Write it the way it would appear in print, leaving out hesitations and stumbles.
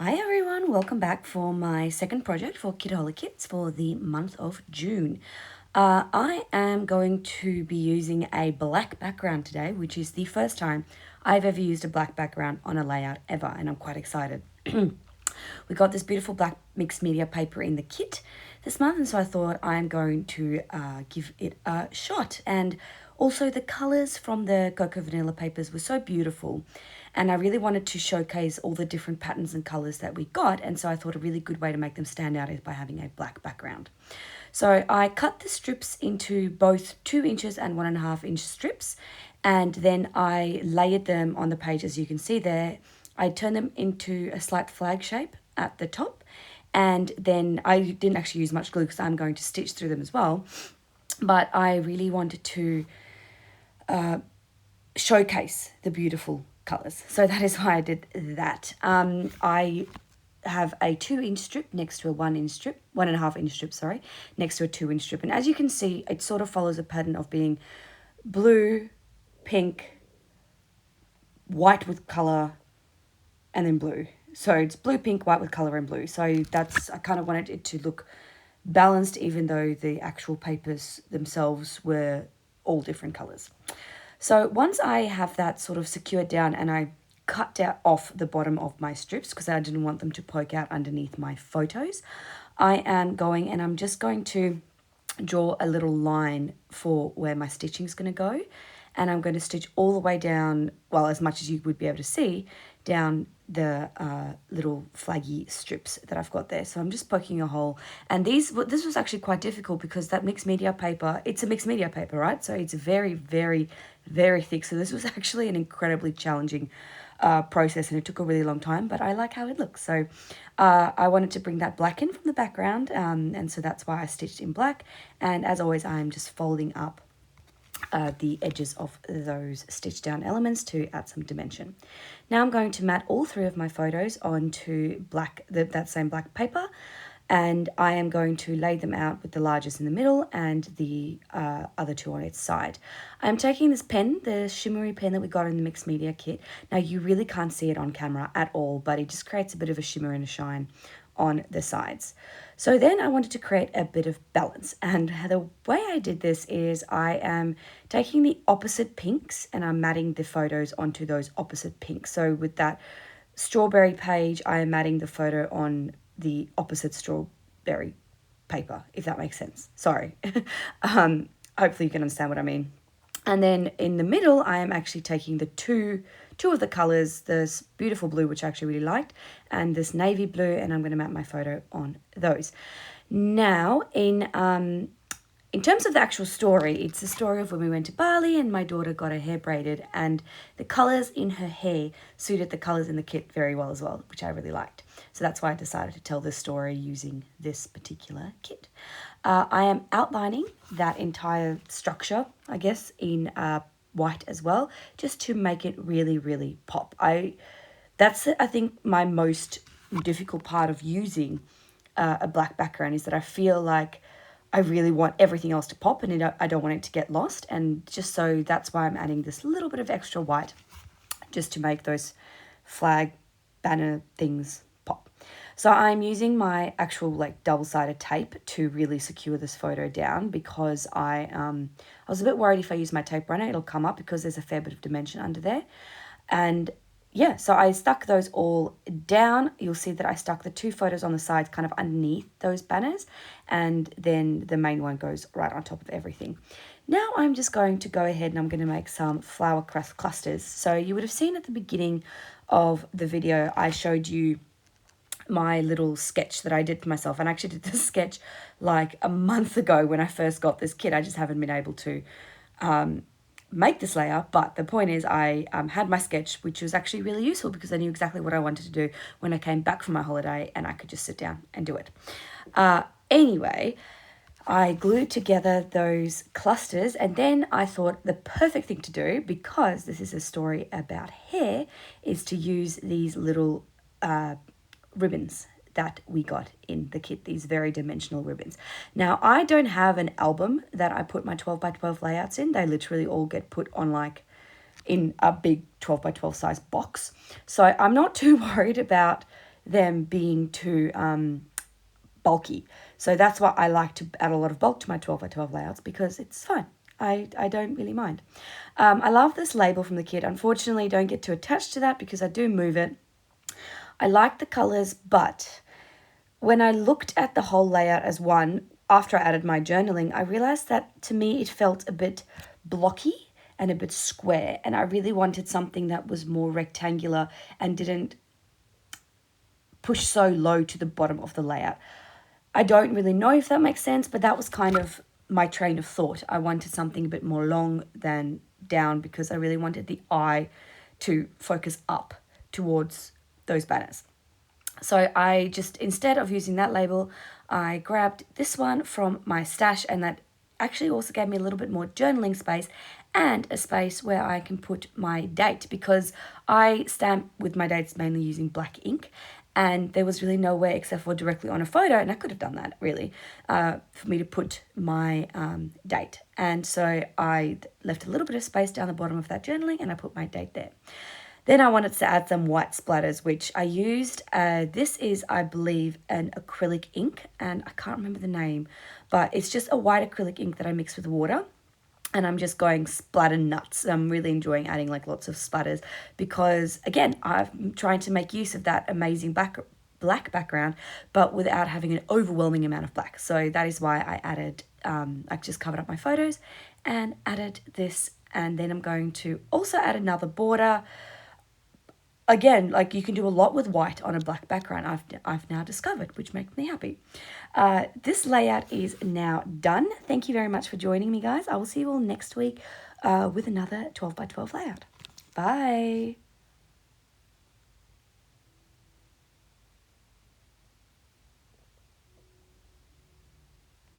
Hi everyone, welcome back for my second project for Kitaholic Kits for the month of June. I am going to be using a black background today, which is the first time I've ever used a black background on a layout ever, and I'm quite excited. We got this beautiful black mixed media paper in the kit this month, and so I thought I'm going to give it a shot. And also the colours from the Cocoa Vanilla papers were so beautiful, and I really wanted to showcase all the different patterns and colours that we got, and so I thought a really good way to make them stand out is by having a black background. So I cut the strips into both 2 inches and 1.5 inch strips, and then I layered them on the page as you can see there. I turned them into a slight flag shape at the top, and then I didn't actually use much glue because I'm going to stitch through them as well, but I really wanted to showcase the beautiful colours. So that is why I did that. I have a 2-inch strip next to a 1-inch strip, 1.5-inch strip, sorry, next to a 2-inch strip. And as you can see, it sort of follows a pattern of being blue, pink, white with colour, and then blue. So it's blue, pink, white with colour and blue. So I kind of wanted it to look balanced, even though the actual papers themselves were all different colours. So once I have that sort of secured down and I cut off the bottom of my strips because I didn't want them to poke out underneath my photos, I'm just going to draw a little line for where my stitching is going to go, and I'm going to stitch all the way down, well, as much as you would be able to see, down the little flaggy strips that I've got there. So I'm just poking a hole, and this was actually quite difficult because that mixed media paper, it's a mixed media paper, right? So it's very, very, very thick. So this was actually an incredibly challenging process, and it took a really long time, but I like how it looks. So I wanted to bring that black in from the background, and so that's why I stitched in black. And as always, I'm just folding up the edges of those stitched down elements to add some dimension. Now I'm going to mat all 3 of my photos onto that same black paper, and I am going to lay them out with the largest in the middle and the other 2 on its side. I'm taking this pen, the shimmery pen that we got in the mixed media kit. Now you really can't see it on camera at all, but it just creates a bit of a shimmer and a shine on the sides. So then I wanted to create a bit of balance, and the way I did this is I am taking the opposite pinks and I'm matting the photos onto those opposite pinks. So with that strawberry page, I am matting the photo on the opposite strawberry paper, if that makes sense. Sorry. Hopefully you can understand what I mean. And then in the middle, I am actually taking the two of the colours, this beautiful blue, which I actually really liked, and this navy blue, and I'm going to map my photo on those. Now, in terms of the actual story, it's the story of when we went to Bali and my daughter got her hair braided, and the colours in her hair suited the colours in the kit very well as well, which I really liked. So that's why I decided to tell this story using this particular kit. I am outlining that entire structure, I guess, in white as well, just to make it really, really pop. That's, I think, my most difficult part of using a black background is that I feel like I really want everything else to pop, and I don't want it to get lost. And just so that's why I'm adding this little bit of extra white just to make those flag banner things pop. So I'm using my actual double-sided tape to really secure this photo down, because I was a bit worried if I use my tape runner it'll come up, because there's a fair bit of dimension under there. And yeah, so I stuck those all down. You'll see that I stuck the 2 photos on the sides kind of underneath those banners, and then the main one goes right on top of everything. Now I'm just going to go ahead and I'm going to make some flower clusters. So you would have seen at the beginning of the video, I showed you my little sketch that I did for myself, and I actually did this sketch like a month ago when I first got this kit. I just haven't been able to make this layout, but the point is I had my sketch, which was actually really useful because I knew exactly what I wanted to do when I came back from my holiday, and I could just sit down and do it. Anyway, I glued together those clusters, and then I thought the perfect thing to do, because this is a story about hair, is to use these little ribbons that we got in the kit, these very dimensional ribbons. Now, I don't have an album that I put my 12 by 12 layouts in. They literally all get put on in a big 12 by 12 size box. So I'm not too worried about them being too bulky. So that's why I like to add a lot of bulk to my 12 by 12 layouts, because it's fine. I don't really mind. I love this label from the kit. Unfortunately, don't get too attached to that because I do move it. I like the colors, but when I looked at the whole layout as one, after I added my journaling, I realized that to me it felt a bit blocky and a bit square, and I really wanted something that was more rectangular and didn't push so low to the bottom of the layout. I don't really know if that makes sense, but that was kind of my train of thought. I wanted something a bit more long than down because I really wanted the eye to focus up towards those banners. So I just, instead of using that label, I grabbed this one from my stash, and that actually also gave me a little bit more journaling space and a space where I can put my date, because I stamp with my dates mainly using black ink, and there was really nowhere except for directly on a photo, and I could have done that really, for me to put my date. And so I left a little bit of space down the bottom of that journaling, and I put my date there. Then I wanted to add some white splatters, which I used. This is, I believe, an acrylic ink, and I can't remember the name, but it's just a white acrylic ink that I mix with water. And I'm just going splatter nuts. I'm really enjoying adding like lots of splatters because, again, I'm trying to make use of that amazing black background, but without having an overwhelming amount of black. So that is why I added, I just covered up my photos and added this. And then I'm going to also add another border. Again, like you can do a lot with white on a black background, I've now discovered, which makes me happy. This layout is now done. Thank you very much for joining me, guys. I will see you all next week with another 12 by 12 layout. Bye.